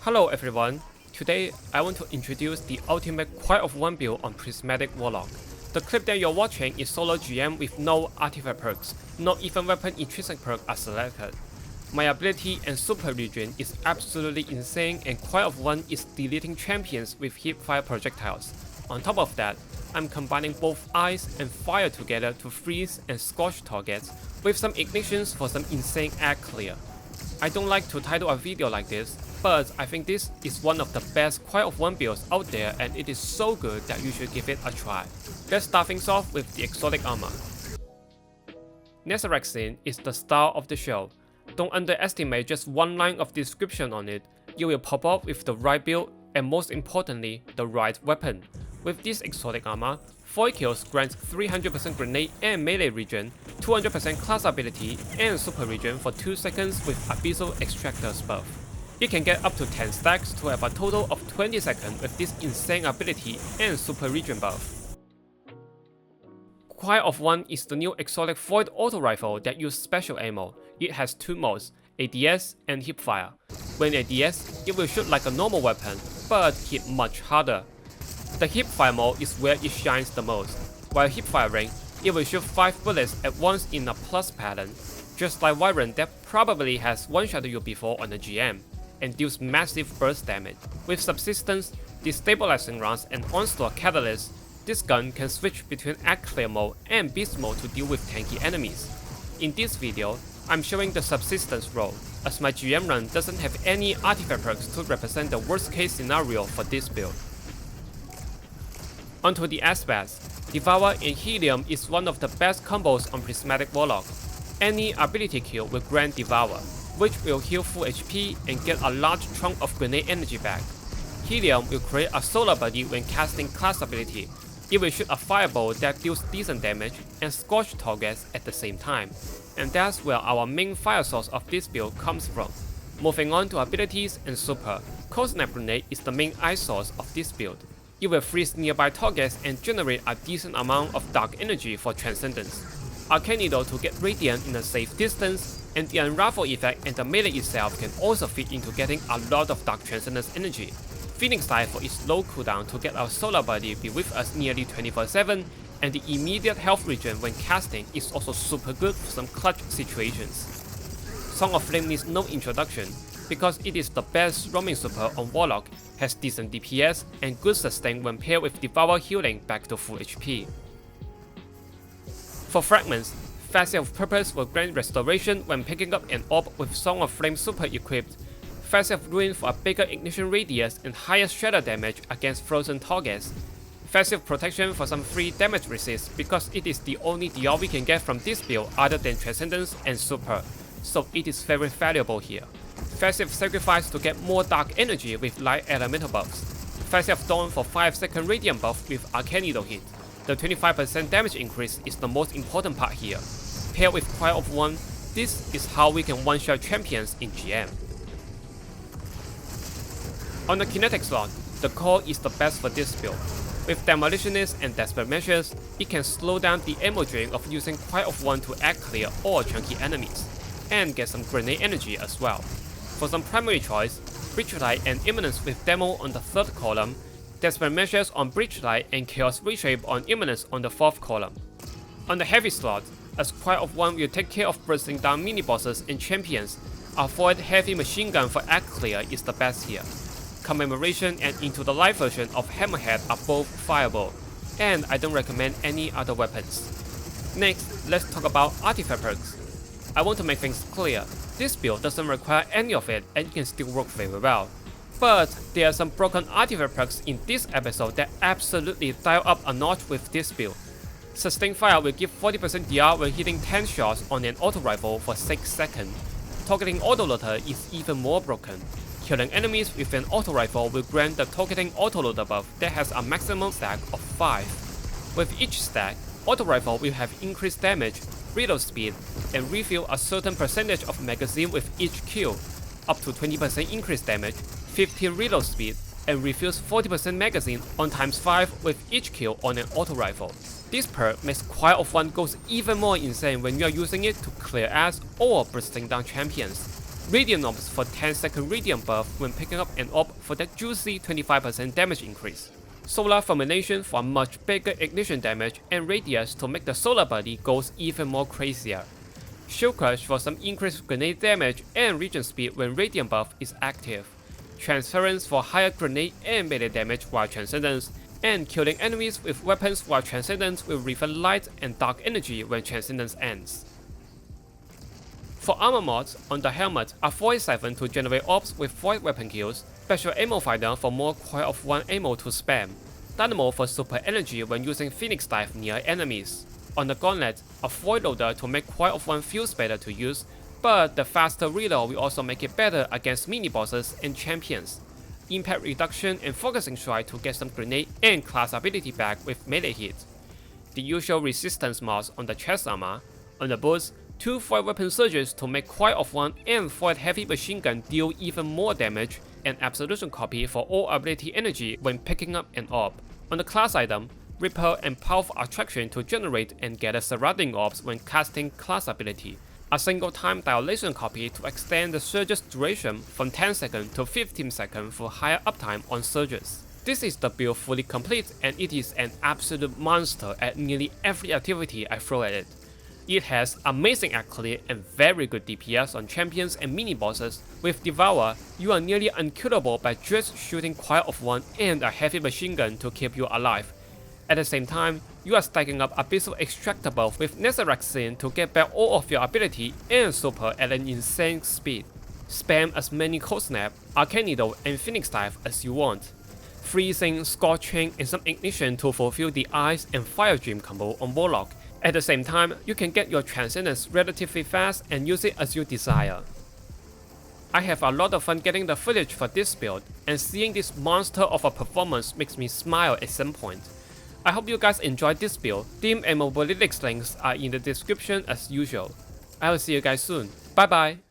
Hello everyone, today I want to introduce the ultimate Quiet of One build on Prismatic Warlock. The clip that you're watching is solo GM with no artifact perks, not even weapon intrinsic perk are selected. My ability and super regen is absolutely insane, and Quiet of One is deleting champions with hipfire projectiles. On top of that, I'm combining both ice and fire together to freeze and scorch targets with some ignitions for some insane egg clear. I don't like to title a video like this, but I think this is one of the best Quiet of One builds out there, and it is so good that you should give it a try. Let's start things off with the exotic armor. Nezarec scene is the star of the show. Don't underestimate just one line of description on it, you will pop up with the right build and most importantly, the right weapon. With this exotic armor, 4 kills grants 300% grenade and melee regen, 200% class ability and super regen for 2 seconds with Abyssal Extractor's buff. You can get up to 10 stacks to have a total of 20 seconds with this insane ability and super regen buff. Quiet of One is the new exotic Void auto rifle that uses special ammo. It has 2 modes, ADS and hipfire. When ADS, it will shoot like a normal weapon, but hit much harder. The hipfire mode is where it shines the most. While hipfiring, it will shoot 5 bullets at once in a plus pattern, just like Wyvern that probably has one-shot you before on the GM, and deals massive burst damage. With subsistence, destabilizing rounds and onslaught catalyst, this gun can switch between Act Clear mode and Beast mode to deal with tanky enemies. In this video, I'm showing the subsistence role, as my GM run doesn't have any artifact perks to represent the worst case scenario for this build. Onto the aspects, Devour and Helium is one of the best combos on Prismatic Warlock. Any ability kill will grant Devour, which will heal full HP and get a large chunk of grenade energy back. Helium will create a solar body when casting class ability. It will shoot a fireball that deals decent damage and scorch targets at the same time, and that's where our main fire source of this build comes from. Moving on to abilities and super, Cold Snap Grenade is the main ice source of this build. It will freeze nearby targets and generate a decent amount of dark energy for Transcendence. Arcane Needle to get radiant in a safe distance, and the Unravel effect and the melee itself can also fit into getting a lot of Dark Transcendence energy. Phoenix Eye for its low cooldown to get our solar body be with us nearly 24/7, and the immediate health regen when casting is also super good for some clutch situations. Song of Flame needs no introduction, because it is the best roaming super on Warlock, has decent DPS and good sustain when paired with Devour healing back to full HP. For fragments, Facet of Purpose will grant restoration when picking up an orb with Song of Flame super equipped, Facet of Ruin for a bigger ignition radius and higher shatter damage against frozen targets, Facet of Protection for some free damage resist because it is the only DR we can get from this build other than Transcendence and Super, so it is very valuable here. Facet of Sacrifice to get more dark energy with light elemental buffs, Facet of Dawn for 5-second radiant buff with Arcane Needle hit. The 25% damage increase is the most important part here. Paired with Quiet of One, this is how we can one-shot champions in GM. On the kinetic slot, the core is the best for this build. With Demolitionist and Desperate Measures, it can slow down the ammo drain of using Quiet of One to act clear all chunky enemies, and get some grenade energy as well. For some primary choice, Breachlight and Imminence with Demo on the 3rd column, Desperate Measures on Breachlight and Chaos Reshape on Imminence on the 4th column. On the heavy slot, as Quiet of One will take care of bursting down mini-bosses and champions, a Void Heavy Machine Gun for act clear is the best here. Commemoration and Into the Light version of Hammerhead are both fireable, and I don't recommend any other weapons. Next, let's talk about artifact perks. I want to make things clear, this build doesn't require any of it and it can still work very well. But there are some broken artifact perks in this episode that absolutely dial up a notch with this build. Sustained Fire will give 40% DR when hitting 10 shots on an auto rifle for 6 seconds. Targeting Autoloader is even more broken. Killing enemies with an auto rifle will grant the targeting autoloader buff that has a maximum stack of 5. With each stack, auto rifle will have increased damage, reload speed, and refill a certain percentage of magazine with each kill, up to 20% increased damage, 15 reload speed, and refills 40% magazine on ×5 with each kill on an auto rifle. This perk makes Quiet of One goes even more insane when you are using it to clear ass or bursting down champions. Radiant Orbs for 10-second Radiant buff when picking up an orb for that juicy 25% damage increase. Solar Fulmination for a much bigger ignition damage and radius to make the solar body goes even more crazier. Shield Crush for some increased grenade damage and regen speed when Radiant buff is active. Transference for higher grenade and melee damage while Transcendence, and killing enemies with weapons while Transcendence will reflect light and dark energy when Transcendence ends. For armor mods, on the helmet are Void Siphon to generate orbs with void weapon kills, Special Ammo Finder for more Coil of One ammo to spam, Dynamo for super energy when using Phoenix Dive near enemies. On the Gauntlet, a Void Loader to make Coil of One feels better to use, but the faster reload will also make it better against mini-bosses and champions. Impact Reduction and Focusing Strike to get some grenade and class ability back with melee hit. The usual resistance mods on the chest armor. On the boots, 2 Void Weapon Surges to make Coil of One and Void Heavy Machine Gun deal even more damage, and Absolution Copy for all ability energy when picking up an orb. On the class item, Ripple and Powerful Attraction to generate and gather surrounding orbs when casting class ability. A single time Dilation Copy to extend the surge's duration from 10 seconds to 15 seconds for higher uptime on surges. This is the build fully complete, and it is an absolute monster at nearly every activity I throw at it. It has amazing act clear and very good DPS on champions and mini-bosses. With Devour, you are nearly unkillable by just shooting Coil of One and a heavy machine gun to keep you alive. At the same time, you are stacking up Abyssal Extractable with Nezarec Sin to get back all of your ability and super at an insane speed. Spam as many Cold Snap, Arcane Needle and Phoenix Dive as you want. Freezing, Scorching and some Ignition to fulfill the Ice and Fire Dream combo on Warlock. At the same time, you can get your Transcendence relatively fast and use it as you desire. I have a lot of fun getting the footage for this build, and seeing this monster of a performance makes me smile at some point. I hope you guys enjoyed this build. Team and Mobalytics links are in the description as usual. I will see you guys soon. Bye bye!